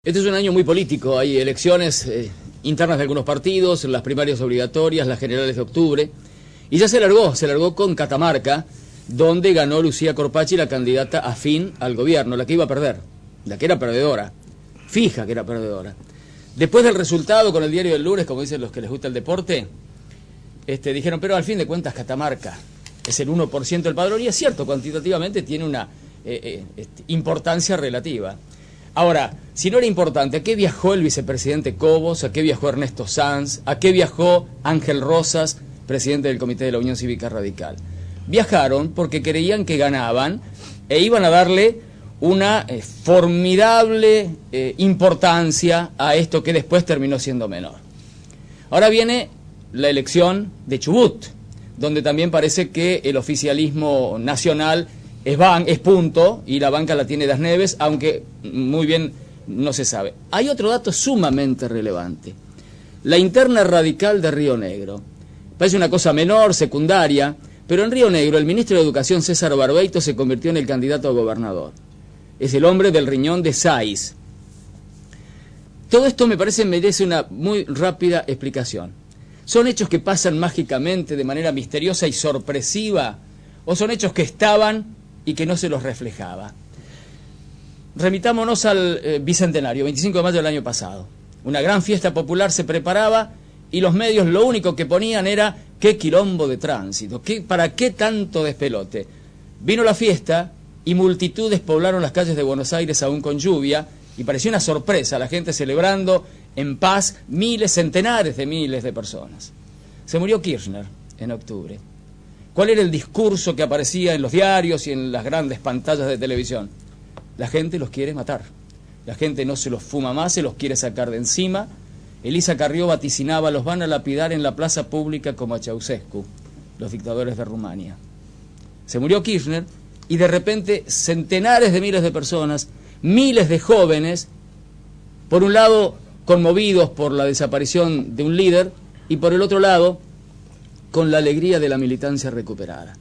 Este es un año muy político, hay elecciones internas de algunos partidos, las primarias obligatorias, las generales de octubre, y ya se largó con Catamarca, donde ganó Lucía Corpacci, la candidata afín al gobierno, la que iba a perder, la que era perdedora, fija que era perdedora. Después del resultado con el diario del lunes, como dicen los que les gusta el deporte, dijeron, pero al fin de cuentas Catamarca es el 1% del padrón, y es cierto, cuantitativamente tiene una importancia relativa. Ahora, si no era importante, ¿a qué viajó el vicepresidente Cobos? ¿A qué viajó Ernesto Sanz? ¿A qué viajó Ángel Rosas, presidente del Comité de la Unión Cívica Radical? Viajaron porque creían que ganaban e iban a darle una formidable importancia a esto que después terminó siendo menor. Ahora viene la elección de Chubut, donde también parece que el oficialismo nacional es punto, y la banca la tiene Das Neves, aunque muy bien no se sabe. Hay otro dato sumamente relevante. La interna radical de Río Negro. Parece una cosa menor, secundaria, pero en Río Negro el ministro de Educación, César Barbeito, se convirtió en el candidato a gobernador. Es el hombre del riñón de Sáiz. Todo esto me parece merece una muy rápida explicación. ¿Son hechos que pasan mágicamente, de manera misteriosa y sorpresiva, o son hechos que estaban y que no se los reflejaba? Remitámonos al Bicentenario, 25 de mayo del año pasado. Una gran fiesta popular se preparaba y los medios lo único que ponían era qué quilombo de tránsito, ¿para qué tanto despelote? Vino la fiesta y multitudes poblaron las calles de Buenos Aires aún con lluvia, y pareció una sorpresa, la gente celebrando en paz, centenares de miles de personas. Se murió Kirchner en octubre. ¿Cuál era el discurso que aparecía en los diarios y en las grandes pantallas de televisión? La gente los quiere matar. La gente no se los fuma más, se los quiere sacar de encima. Elisa Carrió vaticinaba, los van a lapidar en la plaza pública como a Ceausescu, los dictadores de Rumania. Se murió Kirchner y de repente centenares de miles de personas, miles de jóvenes, por un lado conmovidos por la desaparición de un líder y por el otro lado con la alegría de la militancia recuperada.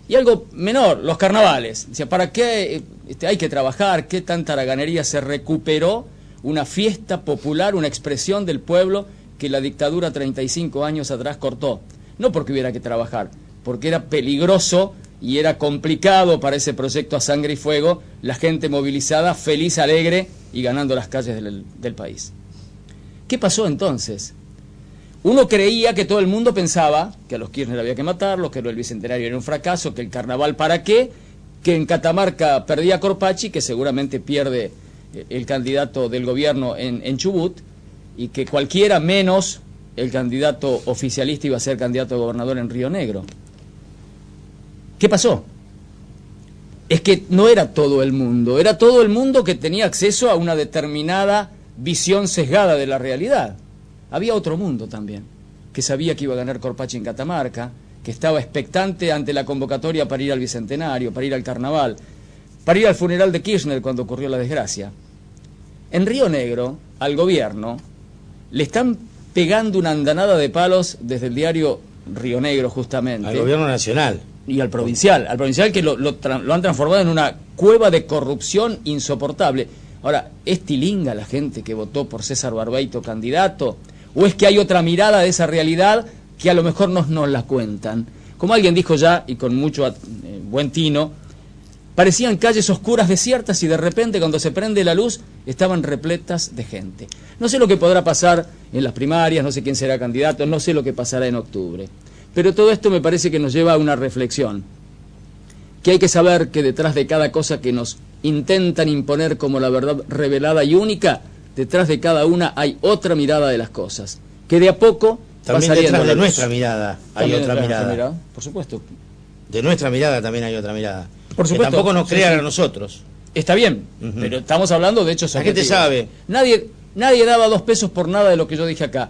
Y algo menor, los carnavales. O sea, ¿para qué hay que trabajar? ¿Qué tanta haraganería? Se recuperó una fiesta popular, una expresión del pueblo que la dictadura 35 años atrás cortó. No porque hubiera que trabajar, porque era peligroso y era complicado para ese proyecto a sangre y fuego, la gente movilizada, feliz, alegre y ganando las calles del país. ¿Qué pasó entonces? Uno creía que todo el mundo pensaba que a los Kirchner había que matarlos, que el Bicentenario era un fracaso, que el carnaval para qué, que en Catamarca perdía Corpacci, que seguramente pierde el candidato del gobierno en Chubut, y que cualquiera menos el candidato oficialista iba a ser candidato a gobernador en Río Negro. ¿Qué pasó? Es que no era todo el mundo, era todo el mundo que tenía acceso a una determinada visión sesgada de la realidad. Había otro mundo también, que sabía que iba a ganar Corpacci en Catamarca, que estaba expectante ante la convocatoria para ir al Bicentenario, para ir al carnaval, para ir al funeral de Kirchner cuando ocurrió la desgracia. En Río Negro, al gobierno, le están pegando una andanada de palos desde el diario Río Negro, justamente. Al gobierno nacional. Y al provincial que lo han transformado en una cueva de corrupción insoportable. Ahora, ¿es tilinga la gente que votó por César Barbeito candidato? ¿O es que hay otra mirada de esa realidad que a lo mejor nos la cuentan? Como alguien dijo ya, y con mucho buen tino, parecían calles oscuras, desiertas, y de repente cuando se prende la luz estaban repletas de gente. No sé lo que podrá pasar en las primarias, no sé quién será candidato, no sé lo que pasará en octubre. Pero todo esto me parece que nos lleva a una reflexión, que hay que saber que detrás de cada cosa que nos intentan imponer como la verdad revelada y única, detrás de cada una hay otra mirada de las cosas, que de a poco también detrás de nuestra mirada hay otra mirada. Por supuesto. De nuestra mirada también hay otra mirada. Por supuesto. Que tampoco nos crean a nosotros. Está bien, pero estamos hablando de hechos objetivos. La gente sabe. Nadie daba 2 pesos por nada de lo que yo dije acá.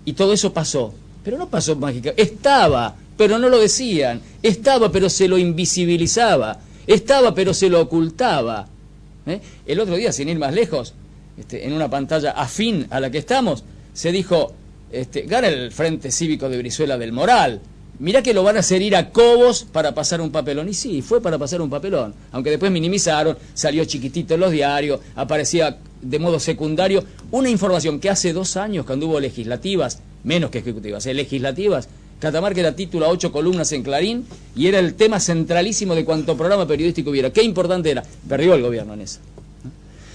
Y todo eso pasó. Pero no pasó mágicamente. Estaba, pero no lo decían. Estaba, pero se lo invisibilizaba. Estaba, pero se lo ocultaba. El otro día, sin ir más lejos, en una pantalla afín a la que estamos, se dijo, gana el Frente Cívico de Brizuela del Moral. Mirá que lo van a hacer ir a Cobos para pasar un papelón. Y sí, fue para pasar un papelón. Aunque después minimizaron, salió chiquitito en los diarios, aparecía de modo secundario una información que hace 2 años, cuando hubo legislativas, menos que ejecutivas, legislativas, Catamarca era título a 8 columnas en Clarín y era el tema centralísimo de cuanto programa periodístico hubiera. Qué importante era. Perdió el gobierno en eso.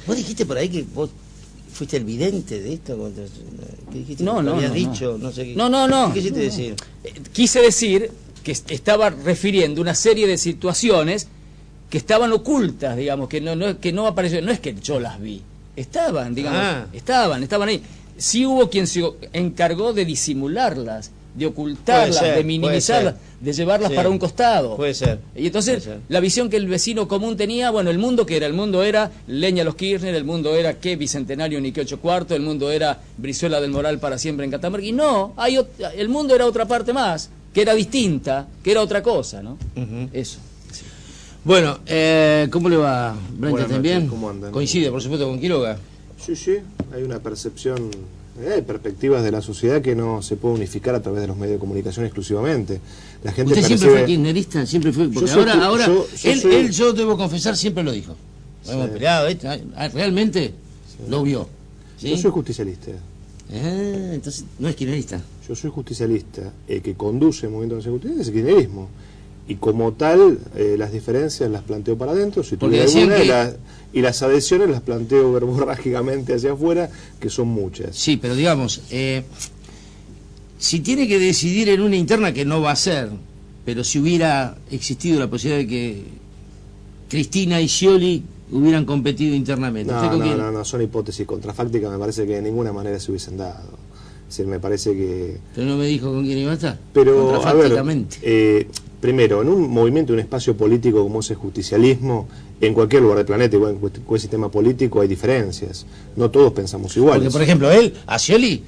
Vos dijiste por ahí que vos fuiste el vidente de esto. ¿Qué dijiste? No, no, habías no, dicho, no sé qué. No. ¿Qué quisiste decir? Quise decir que estaba refiriendo una serie de situaciones que estaban ocultas, digamos, que no apareció, no es que yo las vi, estaban, digamos, estaban ahí. Sí hubo quien se encargó de disimularlas, de ocultarlas, de minimizarlas, de llevarlas para un costado. Puede ser. Y entonces, la visión que el vecino común tenía, bueno, el mundo era leña los Kirchner, el mundo era qué Bicentenario ni qué 8 cuartos, el mundo era Brizuela del Moral para siempre en Catamarca. Y no, el mundo era otra parte más, que era distinta, que era otra cosa, ¿no? Eso. Sí. Bueno, ¿cómo le va, Brenda? ¿Están bien? ¿Cómo andan? ¿Coincide, por supuesto, con Quiroga? Sí, hay una percepción, hay perspectivas de la sociedad que no se puede unificar a través de los medios de comunicación exclusivamente. La gente ¿Usted siempre fue kirchnerista? ¿Siempre fue? Porque él, yo debo confesar, siempre lo dijo. Hemos peleado, realmente lo vio. ¿Sí? Yo soy justicialista. Entonces no es kirchnerista. Yo soy justicialista. El que conduce el movimiento de justicia es el kirchnerismo. Y como tal, las diferencias las planteo para adentro, si tuviera alguna, y las adhesiones las planteo verborrágicamente hacia afuera, que son muchas. Sí, pero digamos, si tiene que decidir en una interna, que no va a ser, pero si hubiera existido la posibilidad de que Cristina y Scioli hubieran competido internamente. No, son hipótesis contrafácticas, me parece que de ninguna manera se hubiesen dado. Es decir, me parece que... Pero no me dijo con quién iba a estar. Pero, a ver, primero, en un movimiento, un espacio político como es el justicialismo, en cualquier lugar del planeta, igual en cualquier sistema político, hay diferencias. No todos pensamos iguales. Porque, por ejemplo, él, a Scioli...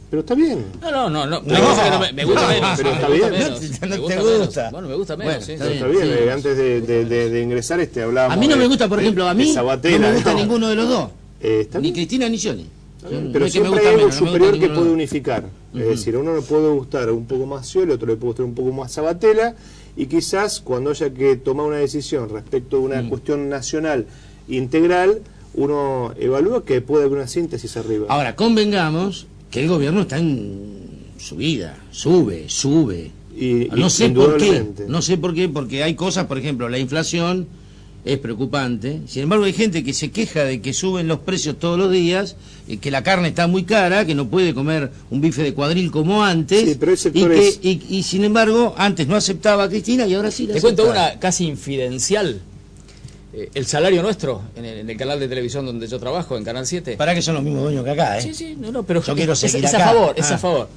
Pero está bien. No. Me gusta menos. Pero está bien. No te gusta. Bueno, me gusta menos. Bueno, está bien. Sí. Antes de ingresar hablábamos... A mí no me gusta, por ejemplo, a mí no me gusta ninguno de los dos. Ni Cristina ni Scioli. Pero siempre hay algo superior que puede unificar. Es decir, a uno le puede gustar un poco más Scioli, otro le puede gustar un poco más Sabatella, y quizás cuando haya que tomar una decisión respecto de una cuestión nacional integral, uno evalúa que puede haber una síntesis arriba. Ahora, convengamos que el gobierno está en subida, sube. No sé por qué, porque hay cosas, por ejemplo, la inflación es preocupante. Sin embargo, hay gente que se queja de que suben los precios todos los días, que la carne está muy cara, que no puede comer un bife de cuadril como antes, sí, pero y sin embargo, antes no aceptaba a Cristina y ahora sí la acepta. Te cuento una casi infidencial. El salario nuestro, en el canal de televisión donde yo trabajo, en Canal 7... Para que son los mismos dueños que acá, ¿eh? Sí, pero yo quiero seguir es acá. Es a favor.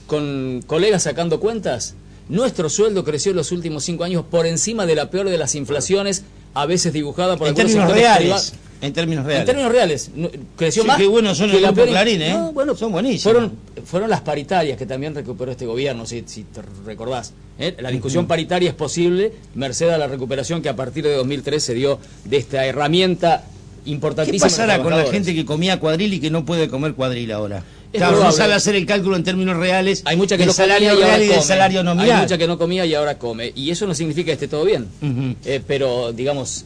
Con colegas sacando cuentas, nuestro sueldo creció en los últimos 5 años por encima de la peor de las inflaciones, a veces dibujada por algunos sectores privados. En términos reales. En términos reales. Creció más. Qué buenos son que el la grupo peor. Clarín, ¿eh? No, bueno, son buenísimos. Fueron las paritarias que también recuperó este gobierno, si te recordás. La discusión paritaria es posible, merced a la recuperación que a partir de 2003 se dio de esta herramienta importantísima. ¿Qué pasará con la gente que comía cuadril y que no puede comer cuadril ahora? Claro, no sabe hacer el cálculo en términos reales. Hay mucha que no salario comía y real ahora y del salario nominal. Hay mucha que no comía y ahora come. Y eso no significa que esté todo bien. Pero, digamos,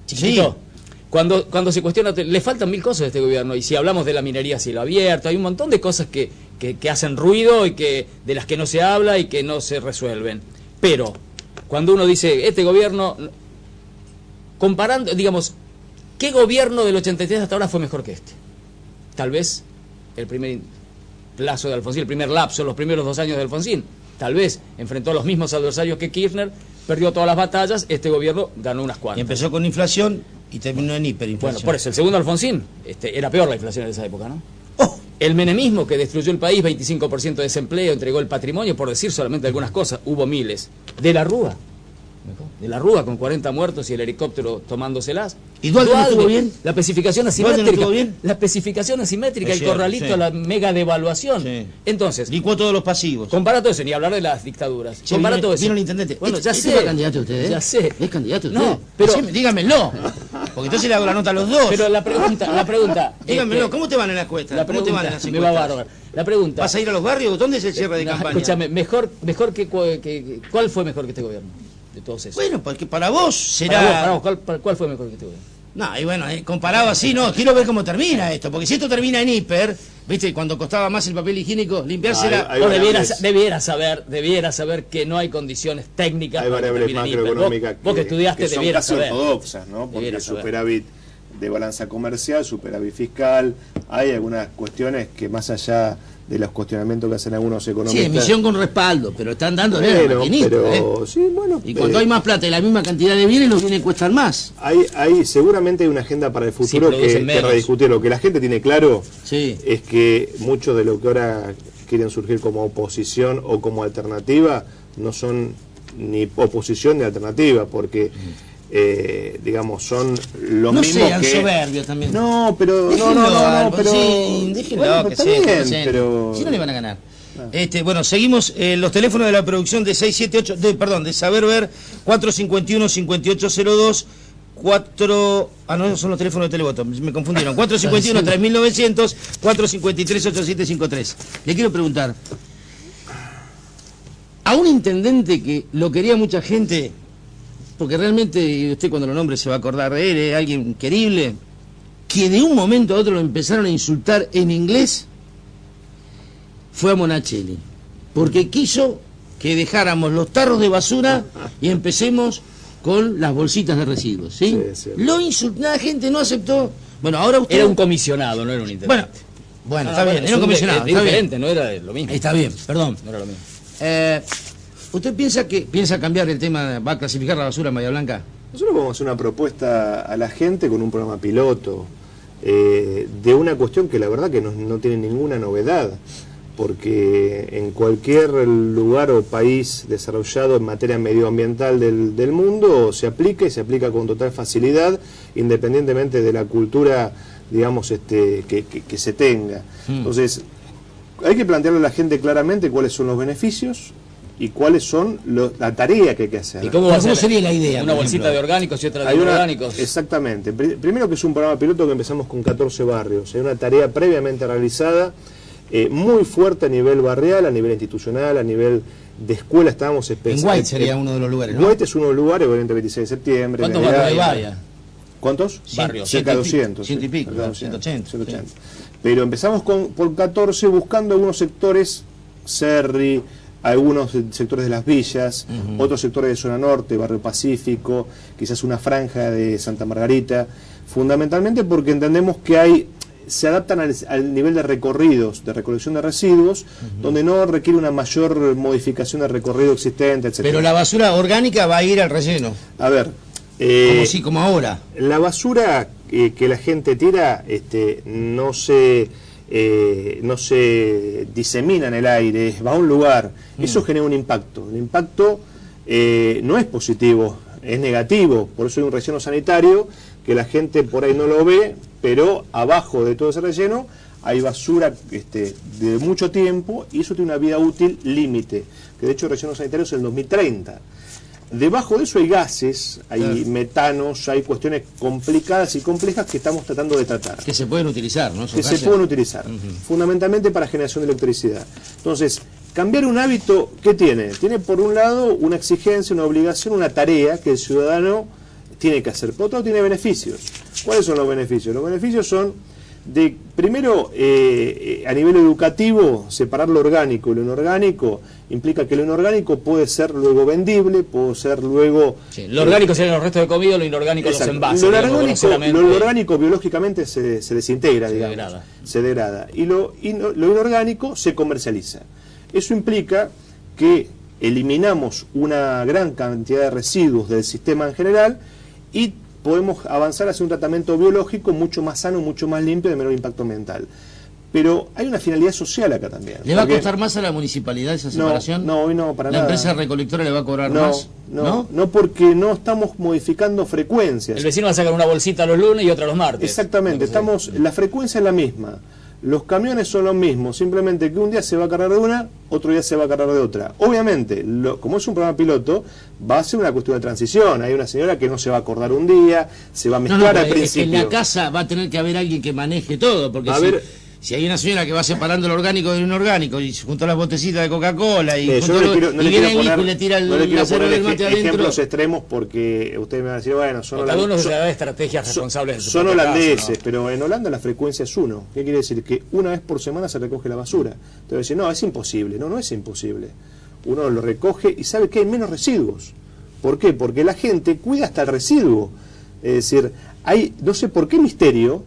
chiquito, cuando se cuestiona, le faltan 1000 cosas a este gobierno. Y si hablamos de la minería a cielo abierto, hay un montón de cosas que hacen ruido y de las que no se habla y que no se resuelven. Pero, cuando uno dice, este gobierno, comparando, digamos, ¿qué gobierno del 83 hasta ahora fue mejor que este? Tal vez el primer plazo de Alfonsín, el primer lapso, los primeros 2 años de Alfonsín. Tal vez enfrentó a los mismos adversarios que Kirchner, perdió todas las batallas, este gobierno ganó unas cuantas. Y empezó con inflación y terminó en hiperinflación. Bueno, por eso, el segundo Alfonsín, era peor la inflación en esa época, ¿no? El menemismo que destruyó el país, 25% de desempleo, entregó el patrimonio, por decir solamente algunas cosas, hubo miles. De la Rúa con 40 muertos y el helicóptero tomándoselas. ¿Y Dualde no estuvo bien? La especificación asimétrica. ¿Estuvo bien? La especificación asimétrica, el corralito, sí. La mega devaluación. Sí. Entonces, licuó todos los pasivos. Compara todo eso, ni hablar de las dictaduras. Compara todo eso. Vino el intendente. Bueno, ya sé. ¿Es candidato usted, eh? Ya sé. ¿Es candidato usted? No, pero dígamelo. Porque entonces le hago la nota a los dos. Pero la pregunta. Dígamelo, ¿cómo te van en la encuesta? ¿Cómo te van en las encuestas? Me va bárbaro. La pregunta. ¿Vas a ir a los barrios? ¿Dónde es el cierre de campaña? Escúchame, mejor que ¿cuál fue mejor que este gobierno? De todos esos. Bueno, porque para vos será... Para vos, ¿cuál fue mejor que este gobierno? No, y bueno, comparado así, no, quiero ver cómo termina esto, porque si esto termina en hiper, ¿viste? Cuando costaba más el papel higiénico, limpiársela... debiera saber que no hay condiciones técnicas. Hay variables macroeconómicas vos que estudiaste, que son casi ortodoxas, ¿no? Porque el superávit de balanza comercial, superávit fiscal, hay algunas cuestiones que más allá de los cuestionamientos que hacen algunos economistas... Sí, emisión con respaldo, pero están dándole a la maquinita, sí, bueno, y cuando hay más plata y la misma cantidad de bienes, los bienes cuestan más. Seguramente hay una agenda para el futuro que rediscutir. Lo que la gente tiene claro es que muchos de lo que ahora quieren surgir como oposición o como alternativa no son ni oposición ni alternativa, porque... digamos, son los mismos que... No sean soberbios también. No, pero... Déjenlo, que sea, pero... Si no le van a ganar. Bueno, seguimos los teléfonos de la producción de 678, de Saber Ver, 451-5802, no, son los teléfonos de Televoto, me confundieron, 451-3900, 453-8753. Le quiero preguntar, a un intendente que lo quería mucha gente... Porque realmente, y usted cuando lo nombre se va a acordar de él, es alguien querible, que de un momento a otro lo empezaron a insultar en inglés, fue a Monachelli. Porque quiso que dejáramos los tarros de basura y empecemos con las bolsitas de residuos, ¿sí? Lo insultó, la gente no aceptó. Bueno, ahora usted... Era un comisionado, no era un intendente. Bueno, está bien, era un comisionado. Está diferente, no era lo mismo. Está bien, perdón. No era lo mismo. ¿Usted piensa cambiar el tema, va a clasificar la basura en Bahía Blanca? Nosotros vamos a hacer una propuesta a la gente con un programa piloto de una cuestión que la verdad que no tiene ninguna novedad, porque en cualquier lugar o país desarrollado en materia medioambiental del mundo se aplica y se aplica con total facilidad, independientemente de la cultura, digamos, que se tenga. Entonces, hay que plantearle a la gente claramente cuáles son los beneficios y cuáles son la tarea que hay que hacer. ¿Y cómo sería la idea? Una bolsita de orgánicos y otra de inorgánicos. Exactamente. Primero que es un programa piloto que empezamos con 14 barrios. Hay una tarea previamente realizada, muy fuerte a nivel barrial, a nivel institucional, a nivel de escuela. Estábamos en White sería uno de los lugares, ¿no? White es uno de los lugares, obviamente 26 de septiembre. ¿Cuántos barrios hay Bahía? ¿Cuántos? Barrios. Cerca de 200. 100 y pico, 180. Pero empezamos por 14 buscando algunos sectores, Cerri, algunos sectores de las villas, otros sectores de zona norte, Barrio Pacífico, quizás una franja de Santa Margarita, fundamentalmente porque entendemos que se adaptan al nivel de recorridos, de recolección de residuos, donde no requiere una mayor modificación del recorrido existente, etc. Pero la basura orgánica va a ir al relleno. A ver, como ahora. La basura que la gente tira no se disemina en el aire, va a un lugar. Eso genera un impacto. El impacto no es positivo, es negativo. Por eso hay un relleno sanitario que la gente por ahí no lo ve, pero abajo de todo ese relleno hay basura de mucho tiempo y eso tiene una vida útil límite, que de hecho el relleno sanitario es el 2030. Debajo de eso hay gases, hay metanos, hay cuestiones complicadas y complejas que estamos tratando de tratar. Que se pueden utilizar, ¿no? Que se pueden utilizar, fundamentalmente para generación de electricidad. Entonces, cambiar un hábito, ¿qué tiene? Tiene por un lado una exigencia, una obligación, una tarea que el ciudadano tiene que hacer. Por otro lado tiene beneficios. ¿Cuáles son los beneficios? Los beneficios son de, primero, a nivel educativo, separar lo orgánico y lo inorgánico implica que lo inorgánico puede ser luego vendible, puede ser luego... Sí, lo orgánico serían los restos de comida, lo inorgánico los envases. Lo orgánico biológicamente se desintegra, digamos, se degrada. Y lo inorgánico se comercializa. Eso implica que eliminamos una gran cantidad de residuos del sistema en general y podemos avanzar hacia un tratamiento biológico mucho más sano, mucho más limpio, de menor impacto ambiental. Pero hay una finalidad social acá también. ¿Le va a costar más a la municipalidad esa separación? No, hoy no, para nada. ¿La empresa recolectora le va a cobrar más? No, porque no estamos modificando frecuencias. El vecino va a sacar una bolsita los lunes y otra los martes. Exactamente, la frecuencia es la misma. Los camiones son los mismos, simplemente que un día se va a cargar de una, otro día se va a cargar de otra. Obviamente, como es un programa piloto, va a ser una cuestión de transición. Hay una señora que no se va a acordar un día, se va a mezclar al principio. En la casa va a tener que haber alguien que maneje todo, porque Si hay una señora que va separando el orgánico de lo inorgánico y juntó las botecitas de Coca-Cola y viene el hijo y le tira la cerveza del mate adentro. Ejemplos extremos porque ustedes me van a decir, bueno, cada uno se da estrategias responsables. Son holandeses, caso, ¿no? Pero en Holanda la frecuencia es 1. ¿Qué quiere decir? Que una vez por semana se recoge la basura. Entonces decir, no, es imposible. No, no es imposible. Uno lo recoge y sabe que hay menos residuos. ¿Por qué? Porque la gente cuida hasta el residuo. Es decir, hay, no sé por qué misterio,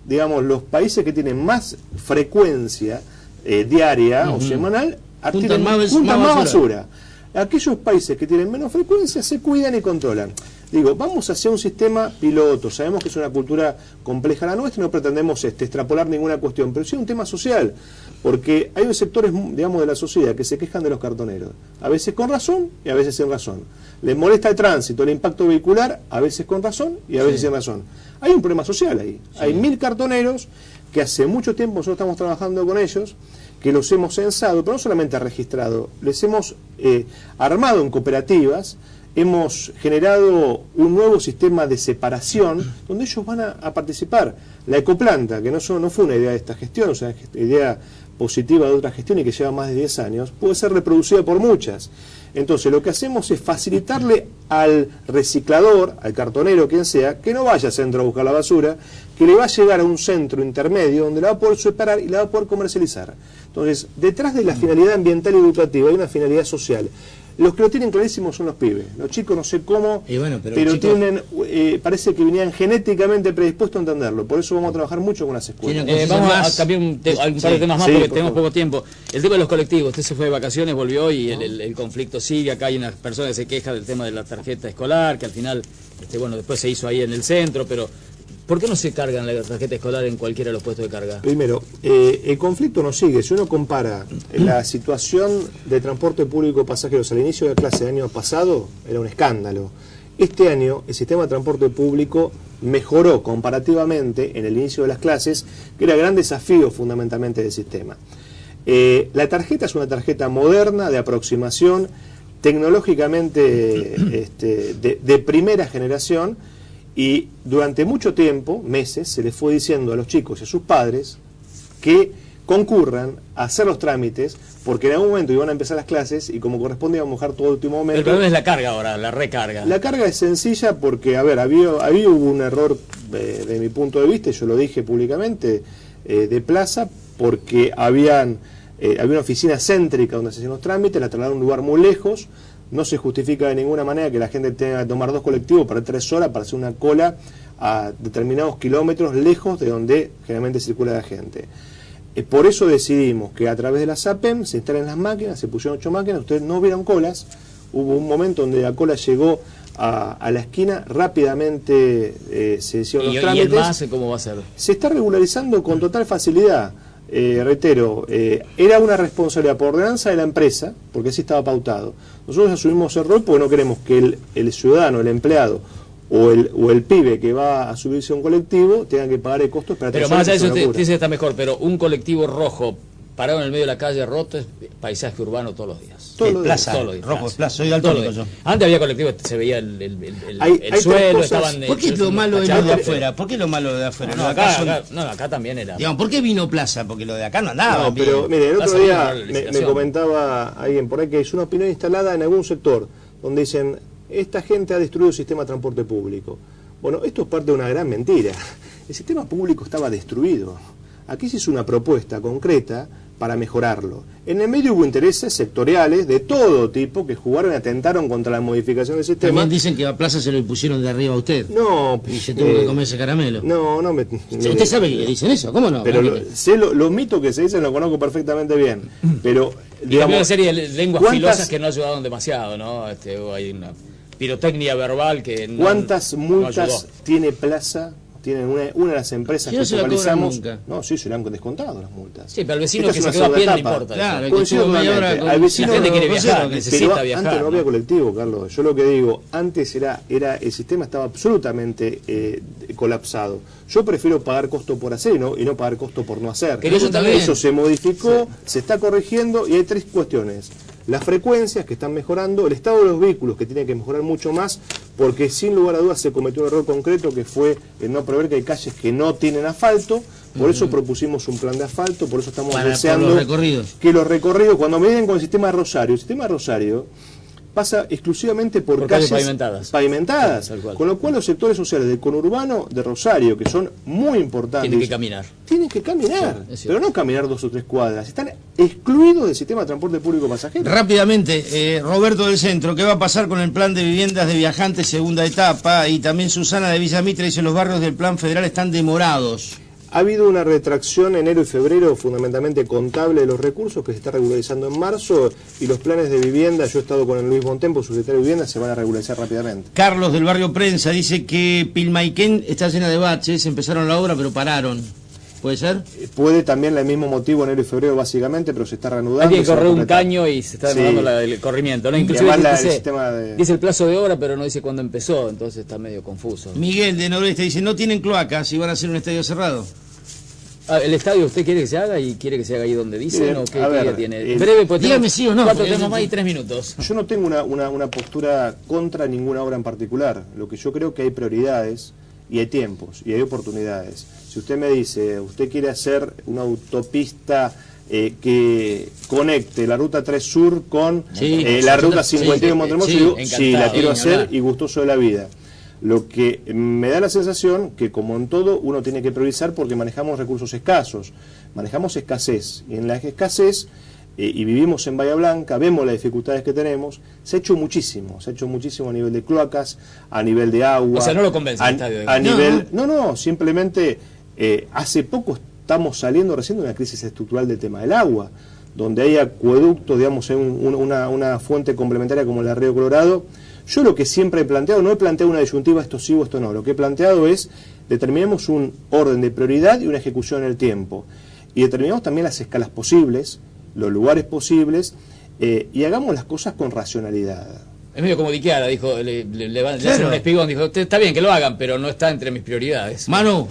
digamos, los países que tienen más frecuencia diaria o semanal juntan más basura. Aquellos países que tienen menos frecuencia se cuidan y controlan. Digo, vamos hacia un sistema piloto. Sabemos que es una cultura compleja la nuestra y no pretendemos extrapolar ninguna cuestión, pero sí un tema social, porque hay sectores, digamos, de la sociedad que se quejan de los cartoneros, a veces con razón y a veces sin razón. Les molesta el tránsito, el impacto vehicular, a veces con razón y a veces sin razón. Hay un problema social ahí. Sí. Hay 1000 cartoneros que hace mucho tiempo nosotros estamos trabajando con ellos, que los hemos censado, pero no solamente registrado, les hemos armado en cooperativas, hemos generado un nuevo sistema de separación donde ellos van a participar. La ecoplanta, que no fue una idea de esta gestión, o sea, una idea positiva de otra gestión y que lleva más de 10 años, puede ser reproducida por muchas. Entonces lo que hacemos es facilitarle al reciclador, al cartonero, quien sea, que no vaya al centro a buscar la basura, que le va a llegar a un centro intermedio donde la va a poder separar y la va a poder comercializar. Entonces, detrás de la finalidad ambiental y educativa hay una finalidad social. Los que lo tienen clarísimo son los pibes. Los chicos no sé cómo, pero chicos, tienen, parece que venían genéticamente predispuestos a entenderlo. Por eso vamos a trabajar mucho con las escuelas. Vamos a cambiar un par de temas más porque tenemos poco tiempo. El tema de los colectivos. Usted se fue de vacaciones, volvió y el conflicto sigue. Acá hay una persona que se queja del tema de la tarjeta escolar, que al final, bueno, después se hizo ahí en el centro, pero ¿por qué no se cargan la tarjeta escolar en cualquiera de los puestos de carga? Primero, el conflicto no sigue. Si uno compara la situación de transporte público de pasajeros al inicio de la clase del año pasado, era un escándalo. Este año el sistema de transporte público mejoró comparativamente en el inicio de las clases, que era gran desafío fundamentalmente del sistema. La tarjeta es una tarjeta moderna de aproximación, tecnológicamente de primera generación. Y durante mucho tiempo, meses, se les fue diciendo a los chicos y a sus padres que concurran a hacer los trámites, porque en algún momento iban a empezar las clases y como corresponde iban a mojar todo el último momento. El problema es la carga ahora, la recarga. La carga es sencilla porque, a ver, había hubo un error de mi punto de vista, y yo lo dije públicamente, de plaza, porque había una oficina céntrica donde se hacían los trámites, la trasladaron a un lugar muy lejos. No se justifica de ninguna manera que la gente tenga que tomar 2 colectivos para 3 horas para hacer una cola a determinados kilómetros lejos de donde generalmente circula la gente. Por eso decidimos que a través de la SAPEM se instalen las máquinas, se pusieron 8 máquinas, ustedes no vieron colas, hubo un momento donde la cola llegó a la esquina, rápidamente se hicieron los trámites. ¿Y el MAS cómo va a ser? Se está regularizando con total facilidad. Reitero, era una responsabilidad por ordenanza de la empresa, porque así estaba pautado. Nosotros asumimos el rol porque no queremos que el ciudadano, el empleado o el pibe que va a subirse a un colectivo tenga que pagar el costo. Pero más allá de eso, usted está mejor, pero un colectivo rojo parado en el medio de la calle roto es paisaje urbano todos los días. Todos los días. Rojo es plaza, soy daltónico yo. Antes había colectivos, se veía el suelo, estaban... ¿Por qué es lo malo de lo de afuera? ¿Por qué lo malo de afuera? No, acá también era... Digamos, ¿por qué vino plaza? Porque lo de acá no andaba. No, pero mire, el otro día me comentaba alguien por ahí que es una opinión instalada en algún sector, donde dicen, esta gente ha destruido el sistema de transporte público. Bueno, esto es parte de una gran mentira. El sistema público estaba destruido. Aquí se hizo una propuesta concreta para mejorarlo. En el medio hubo intereses sectoriales de todo tipo que jugaron y atentaron contra la modificación del sistema. También dicen que a Plaza se lo impusieron de arriba a usted. No. Y se tuvo que comer ese caramelo. No. ¿Usted sabe que dicen eso? ¿Cómo no? Pero los mitos que se dicen los conozco perfectamente bien. Pero, digamos, y había una serie de lenguas filosas que no ayudaron demasiado, ¿no? Hay una pirotecnia verbal que no... ¿Cuántas multas tiene Plaza? Tienen una de las empresas que focalizamos. No, sí, se le han descontado las multas. Sí, pero al vecino que se quedó a pie no importa. Claro, al vecino la gente quiere viajar, necesita viajar. Antes no había colectivo, Carlos. Yo lo que digo, antes era el sistema estaba absolutamente colapsado. Yo prefiero pagar costo por hacer y no pagar costo por no hacer. Eso se modificó, se está corrigiendo y hay 3 cuestiones. las frecuencias que están mejorando, el estado de los vehículos que tiene que mejorar mucho más, porque sin lugar a dudas se cometió un error concreto que fue el no prever que hay calles que no tienen asfalto. Por eso propusimos un plan de asfalto, por eso estamos deseando que los recorridos, cuando me vienen con el sistema de Rosario pasa exclusivamente por calles pavimentadas, claro, con lo cual los sectores sociales del conurbano de Rosario, que son muy importantes, tienen que caminar, sí, pero no caminar 2 o 3 cuadras, están excluidos del sistema de transporte público pasajero. Rápidamente, Roberto del Centro, ¿qué va a pasar con el plan de viviendas de viajantes segunda etapa? Y también Susana de Villa Mitre dice, los barrios del plan federal están demorados. Ha habido una retracción enero y febrero fundamentalmente contable de los recursos que se está regularizando en marzo, y los planes de vivienda, yo he estado con el Luis Bontempo, secretario de Vivienda, se van a regularizar rápidamente. Carlos del barrio Prensa dice que Pilmaiquén está llena de baches, empezaron la obra pero pararon. ¿Puede ser? Puede también el mismo motivo enero y febrero básicamente, pero se está reanudando. Alguien corrió un caño y se está demorando el corrimiento, ¿no? Inclusive dice el plazo de obra, pero no dice cuándo empezó, entonces está medio confuso. Miguel de Noroeste dice, no tienen cloacas y van a hacer un estadio cerrado. ¿El estadio usted quiere que se haga y quiere que se haga ahí donde dicen? Bien, ¿O qué idea tiene? Breve, pues dígame sí o no. ¿Cuánto tenemos más? Y 3 minutos. Yo no tengo una postura contra ninguna obra en particular. Lo que yo creo que hay prioridades y hay tiempos y hay oportunidades. Si usted me dice, usted quiere hacer una autopista que conecte la ruta 3 Sur con la ruta 51 de Montermoso, digo, sí, la quiero hacer y gustoso de la vida. Lo que me da la sensación que, como en todo, uno tiene que priorizar porque manejamos recursos escasos, manejamos escasez, y en la escasez, y vivimos en Bahía Blanca, vemos las dificultades que tenemos, se ha hecho muchísimo a nivel de cloacas, a nivel de agua. O sea, no lo convence el estadio. No, simplemente hace poco estamos saliendo recién de una crisis estructural del tema del agua, donde hay acueductos, digamos, una fuente complementaria como la Río Colorado. Yo lo que siempre he planteado, no he planteado una disyuntiva, esto sí o esto no, lo que he planteado es, determinemos un orden de prioridad y una ejecución en el tiempo, y determinemos también las escalas posibles, los lugares posibles, y hagamos las cosas con racionalidad. Es medio como Diquiara, dijo, le hacen un espigón, dijo, está bien que lo hagan, pero no está entre mis prioridades. Manu,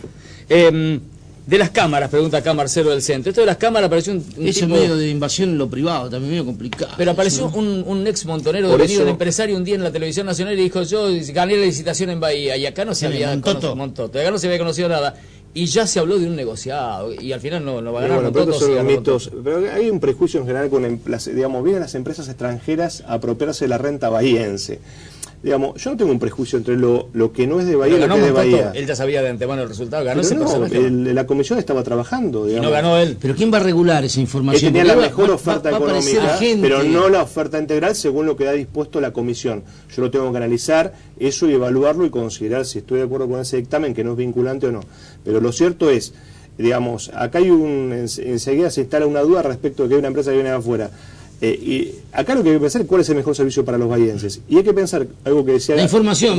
de las cámaras, pregunta acá Marcelo del Centro. Esto de las cámaras apareció un tipo medio de invasión en lo privado, también medio complicado. Pero apareció un ex montonero devenido de empresario un día en la televisión nacional y dijo, yo gané la licitación en Bahía, y acá no se había conocido, acá no se había conocido nada. Y ya se habló de un negociado, y al final no va a ganar. Bueno, son mitos, pero hay un prejuicio en general con digamos, vienen las empresas extranjeras a apropiarse de la renta bahiense. Digamos, yo no tengo un prejuicio entre lo que no es de Bahía y lo que es de Bahía. Él ya sabía de antemano el resultado, ganó pero ese personaje. La comisión estaba trabajando, digamos. Y no ganó él. Pero ¿quién va a regular esa información? Él tenía la mejor oferta económica, pero no la oferta integral según lo que da dispuesto la comisión. Yo lo tengo que analizar eso y evaluarlo y considerar si estoy de acuerdo con ese dictamen, que no es vinculante o no. Pero lo cierto es, digamos, acá hay enseguida se instala una duda respecto de que hay una empresa que viene de afuera. Y acá lo que hay que pensar es cuál es el mejor servicio para los bahienses. Y hay que pensar algo que decía la información,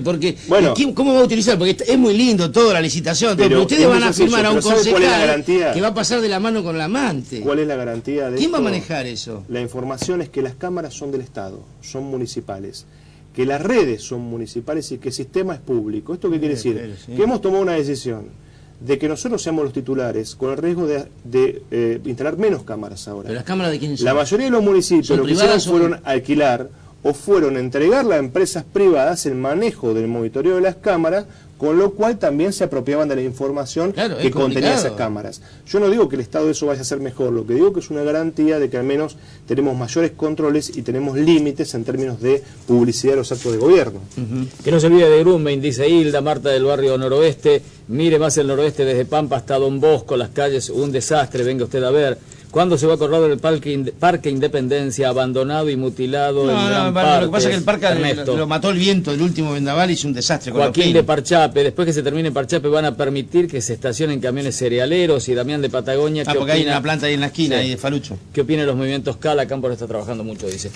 porque bueno, ¿cómo va a utilizar? Porque es muy lindo toda la licitación, pero ustedes van a firmar a un concejal que va a pasar de la mano con la amante. ¿Cuál es la garantía de ¿Quién esto? Va a manejar eso? La información es que las cámaras son del Estado, son municipales, que las redes son municipales y que el sistema es público. ¿Esto qué quiere decir? Que hemos tomado una decisión de que nosotros seamos los titulares, con el riesgo de instalar menos cámaras ahora. ¿Pero las cámaras de quién son? La mayoría de los municipios lo que hicieron fueron alquilar o fueron a entregarle a empresas privadas el manejo del monitoreo de las cámaras, con lo cual también se apropiaban de la información que contenía esas cámaras. Yo no digo que el Estado de eso vaya a ser mejor, lo que digo que es una garantía de que al menos tenemos mayores controles y tenemos límites en términos de publicidad de los actos de gobierno. Que no se olvide de Grumbein, dice Hilda, Marta del barrio Noroeste, mire más el noroeste desde Pampa hasta Don Bosco, las calles, un desastre, venga usted a ver. ¿Cuándo se va a acordar del Parque Independencia, abandonado y mutilado en gran parte? Lo que pasa es que el parque lo mató el viento, el último vendaval hizo un desastre. Joaquín de Parchape, después que se termine Parchape van a permitir que se estacionen camiones cerealeros. Y Damián de Patagonia, porque hay una planta ahí en la esquina, ahí de Falucho. ¿Qué opina de los movimientos Cala? Cámpora está trabajando mucho, dice.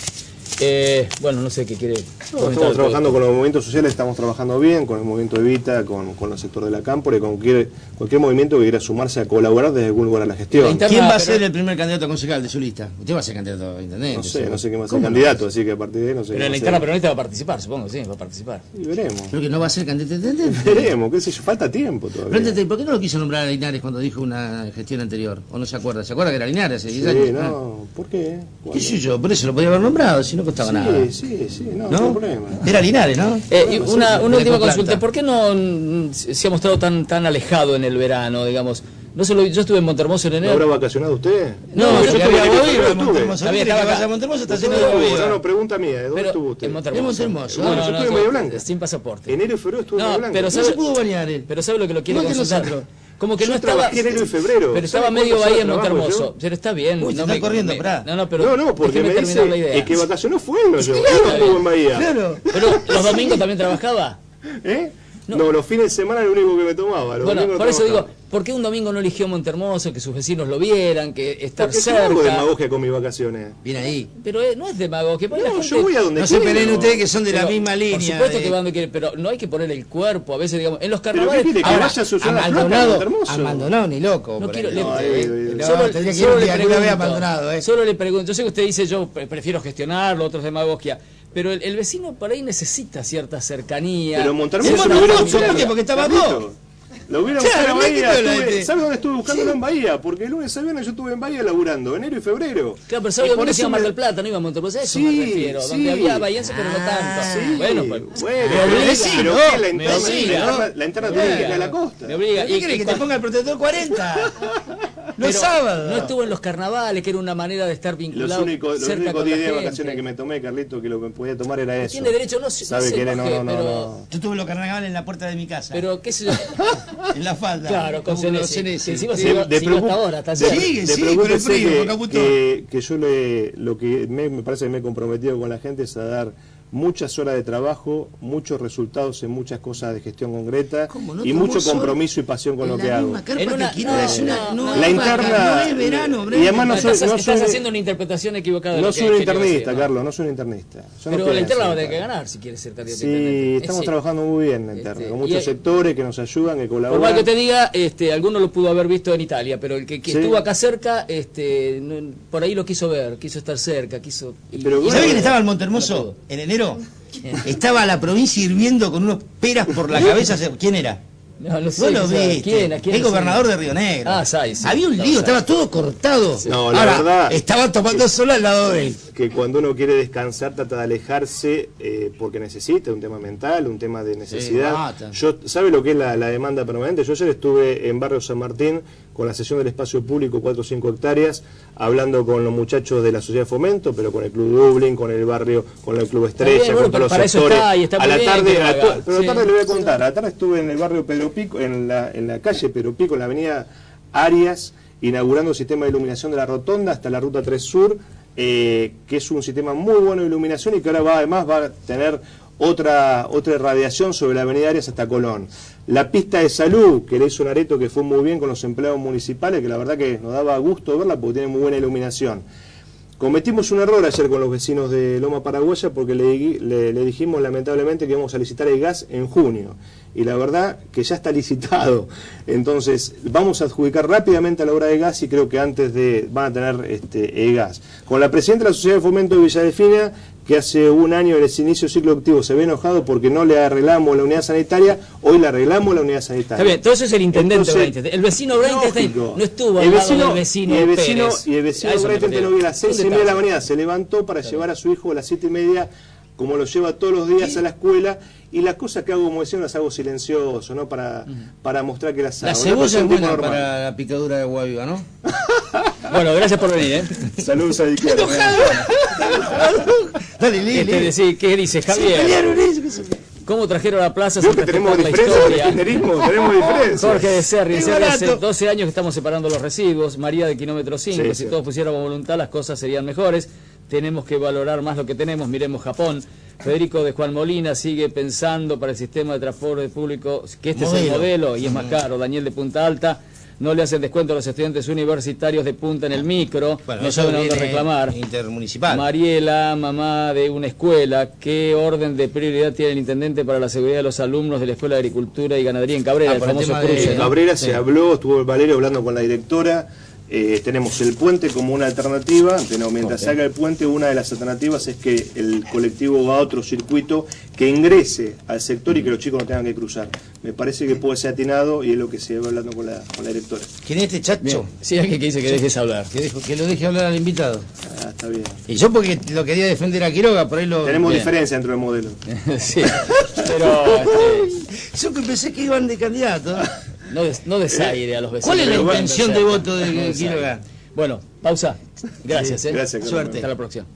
Bueno, no sé qué quiere comentar. Estamos trabajando con los movimientos sociales, estamos trabajando bien, con el movimiento Evita, con el sector de la Cámpora y con cualquier movimiento que quiera sumarse a colaborar desde algún lugar a la gestión. ¿Quién va a ser el primer candidato a concejal de su lista? Usted va a ser candidato a intendente. No sé quién va a ser candidato, así que a partir de ahí no sé. Pero en la interna peronista va a participar, supongo, sí, va a participar. Y veremos. ¿Pero que no va a ser candidato a intendente? Veremos, qué sé yo, falta tiempo todavía. ¿Por qué no lo quiso nombrar a Linares cuando dijo una gestión anterior? ¿O no se acuerda? ¿Se acuerda que era Linares hace 10 años? Sí, no, ¿por qué? ¿Qué sé yo? Por eso lo podía haber nombrado, si no costaba nada. Sí, no hay problema. Era Linares, ¿no? Una última consulta, ¿por qué no se ha mostrado tan alejado en el verano, digamos? No solo, yo estuve en Montermoso en enero. ¿No habrá vacacionado usted? No, yo estuve en Montermoso. Montermoso está lleno de No, pregunta mía, ¿de dónde estuvo usted? En Montermoso. Bueno, yo estuve en Bahía Blanca. Sin pasaporte. Enero y febrero estuve en Bahía Blanca. Pero no se pudo bañar él. Pero ¿sabe lo que lo quiere consultar? Como que yo no estaba enero y febrero. Pero estaba medio Bahía en Montermoso. Pero está bien. Uy, no me corriendo, pero porque me dice el que vacacionó fue él, no yo. Él no estuvo en Bahía. Claro. Pero los domingos también trabajaba. No, los fines de semana era lo único que me tomaba. Bueno, por eso digo, ¿por qué un domingo no eligió Montermoso, que sus vecinos lo vieran, que estar cerca? Yo hago demagogia con mis vacaciones. Viene ahí. Pero no es demagogia. No, yo voy a donde quiero. No se peleen ustedes que son de la misma línea. Por supuesto que van donde quieren, pero no hay que poner el cuerpo. A veces, digamos, en los carnavales... ¿Pero qué quiere, que vaya a solucionar la plata en abandonado ni loco. No quiero... Solo le pregunto. Yo sé que usted dice, yo prefiero gestionarlo, otros demagogia. Pero el vecino por ahí necesita cierta cercanía. Pero Montermoso lo hubiera buscado porque estaba vos. Lo hubiera buscado en Bahía. ¿Sabes dónde estuve buscándolo en Bahía? Porque el lunes a viernes yo estuve en Bahía laburando, enero y febrero. Claro, pero ¿sabes dónde se iba a Mar del Plata? No iba a Montermoso, eso me refiero. Donde había bahiense, pero no tanto. Bueno, la interna turística de la costa. Me obliga. ¿Qué querés, que te ponga el protector 40? Los sábados. No estuvo en los carnavales, que era una manera de estar vinculado. Los únicos 10 días de vacaciones que me tomé, Carlito, que lo que podía tomar era eso. Tiene derecho, no sé. ¿Sabe qué? No. Yo tuve los carnavales en la puerta de mi casa. Pero, qué sé yo. En la falda. Claro, con Senesi. Encima sigo hasta ahora. Sigue, con el frío, con Caputón. Que yo lo que me parece que me he comprometido con la gente es a dar muchas horas de trabajo, muchos resultados en muchas cosas de gestión concreta y mucho compromiso y pasión con lo que hago. La interna no es verano, y además no soy, estás haciendo una interpretación equivocada de no soy un internista, Carlos, no soy un internista. Pero la interna va a tener que ganar si quieres ser candidato. Sí, estamos trabajando muy bien en la interna, con muchos sectores que nos ayudan, que colaboran. Por más que te diga, alguno lo pudo haber visto en Italia, pero el que estuvo acá cerca, por ahí lo quiso ver, quiso estar cerca, quiso. ¿Sabés quién estaba en Montermoso en enero? Estaba la provincia hirviendo con unos peras por la cabeza. ¿Quién era? No sé. ¿Vos lo viste? ¿Quién? El gobernador de Río Negro. Sí. Había un lío, estaba todo cortado. No, la verdad. Estaba tomando sol al lado de él. Que cuando uno quiere descansar trata de alejarse porque necesita, un tema mental, un tema de necesidad. ¿Sabe lo que es la demanda permanente? Yo ayer estuve en Barrio San Martín con la sesión del espacio público 4 o 5 hectáreas, hablando con los muchachos de la Sociedad de Fomento, pero con el Club Dublín, con el barrio, con el Club Estrella, con todos los sectores. A la tarde le voy a contar, a la tarde estuve en el barrio Pedro Pico, en la calle Pedro Pico, en la avenida Arias, inaugurando el sistema de iluminación de la rotonda hasta la Ruta 3 Sur, que es un sistema muy bueno de iluminación y que ahora además va a tener otra irradiación sobre la avenida Arias hasta Colón. La pista de salud, que le hizo un areto que fue muy bien con los empleados municipales, que la verdad que nos daba gusto verla porque tiene muy buena iluminación. Cometimos un error ayer con los vecinos de Loma Paraguaya porque le dijimos lamentablemente que íbamos a licitar el gas en junio. Y la verdad que ya está licitado. Entonces vamos a adjudicar rápidamente a la obra de gas y creo que antes van a tener el gas. Con la presidenta de la Sociedad de Fomento de Villa Delfina, que hace un año en ese inicio del ciclo activo se ve enojado porque no le arreglamos la unidad sanitaria, hoy le arreglamos la unidad sanitaria. Está bien, todo eso es el intendente Brainte. El vecino Brainte no estuvo al lado del vecino Pérez. Y el vecino Brainte lo vi a las 6:30 de la mañana, se levantó para llevar a su hijo a las 7:30, como lo lleva todos los días a la escuela, y las cosas que hago, como decían, las hago silencioso, ¿no? Para mostrar que las hago. La cebolla es buena para la picadura de agua viva, ¿no? Bueno, gracias por venir, Saludos a Diquero. Dale, Lili. ¿Qué dice Javier? ¿Cómo trajeron a la plaza sin tenemos respetar la historia? Tenemos diferencias. Jorge de Serri, hace 12 años que estamos separando los residuos. María de kilómetro 5, si todos pusiéramos voluntad las cosas serían mejores. Tenemos que valorar más lo que tenemos, miremos Japón. Federico de Juan Molina sigue pensando para el sistema de transporte público que este es el modelo y es más caro. Daniel de Punta Alta, no le hacen descuento a los estudiantes universitarios de Punta en el micro, bueno, no saben a dónde reclamar. Intermunicipal. Mariela, mamá de una escuela, ¿qué orden de prioridad tiene el intendente para la seguridad de los alumnos de la Escuela de Agricultura y Ganadería en Cabrera, el famoso cruce? ¿no? Cabrera se habló, estuvo Valerio hablando con la directora. Tenemos el puente como una alternativa, pero mientras salga el puente, una de las alternativas es que el colectivo va a otro circuito que ingrese al sector y que los chicos no tengan que cruzar. Me parece que puede ser atinado y es lo que se va hablando con la directora. ¿Quién es este chacho? Bien. Sí, alguien que dice que dejes hablar. Que lo deje hablar al invitado. Ah, está bien. Y yo porque lo quería defender a Quiroga, por ahí lo... Tenemos diferencia dentro del modelo. Sí, pero... Yo que pensé que iban de candidato. No desaire a los vecinos. ¿Cuál es la intención de voto de Quiroga? Bueno, pausa. Gracias. Sí, gracias. Suerte. Hasta la próxima.